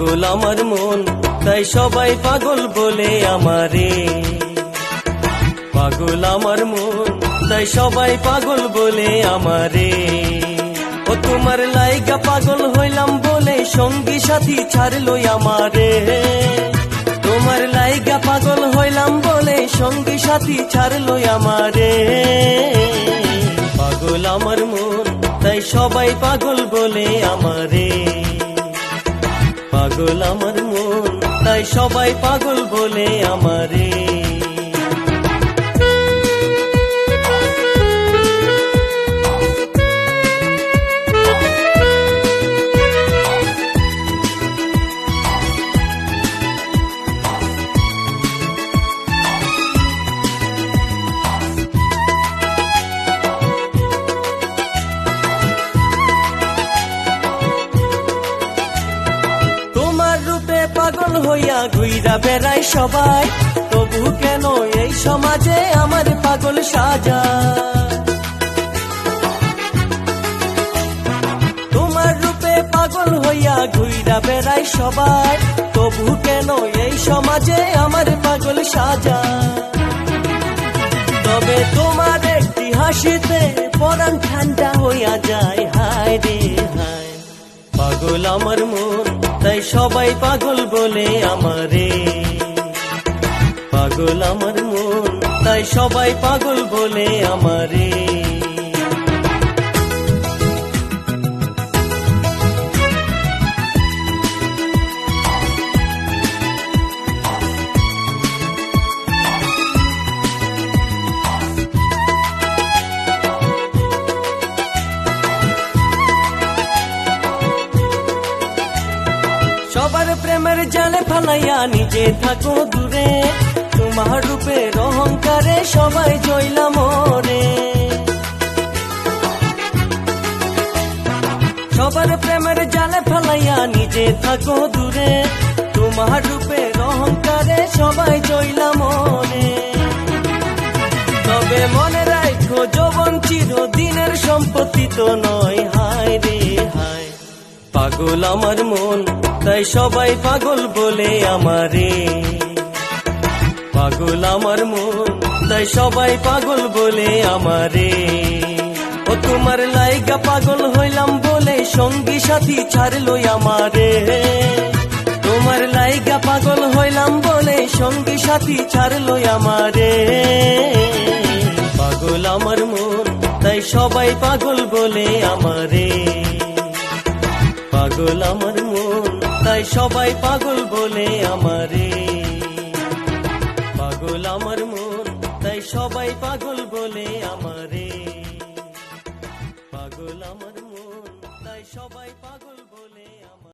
পাগল আমার মন, তাই সবাই পাগল বলে আমারে। পাগল আমার মন, তাই সবাই পাগল বলে আমারে। ও তোমার লাইগা পাগল হইলাম বলে সঙ্গী সাথী ছাড়লো আমারে। তোমার লাইগা পাগল হইলাম বলে সঙ্গী সাথী ছাড়লো আমারে। পাগল আমার মন, তাই সবাই পাগল বলে আমারে। পাগল আমার মন, তাই সবাই পাগল বলে আমারে। পাগল হইয়া ঘুইরা বেড়াই সবাই, তবু কেন এই সমাজে আমার পাগল সাজা। তোমার রূপে পাগল হইয়া ঘুইরা বেড়াই সবাই, তবু কেন এই সমাজে আমার পাগল সাজা। তবে তোমার একটি হাসিতে পরাণ ঠান্ডা হইয়া যায়, হায় রে হায়। পাগল আমার মন, তাই সবাই পাগল বলে আমারে। পাগল আমার মন, তাই সবাই পাগল বলে আমারে। সবার প্রেমের জালে ফালাইয়া নিজে থাকো দূরে, তোমার রূপের অহংকারে সবাই জইলা মরে। সবার প্রেমের জালে ফালাইয়া নিজে থাকো দূরে, তোমার রূপের অহংকারে সবাই জইলা মরে। তবে মনে রাখো যৌবন চিরদিনের সম্পত্তি তো নয়, হায় রে হায়। পাগল আমার মন, তাই সবাই পাগল বলে আমারে। পাগল আমার মন, তাই সবাই পাগল বলে আমারে। ও তোমার লাইগা পাগল হইলাম বলে সঙ্গী সাথী ছাড়লো আমারে। তোমার লাইগা পাগল হইলাম বলে সঙ্গী সাথী ছাড়লো আমারে। পাগল আমার মন, তাই সবাই পাগল বলে আমারে। পাগল আমার মন, তাই সবাই পাগল বলে আমারে। পাগল আমার মন, তাই সবাই পাগল বলে আমারে। পাগল আমার মন, তাই সবাই পাগল বলে আমারে।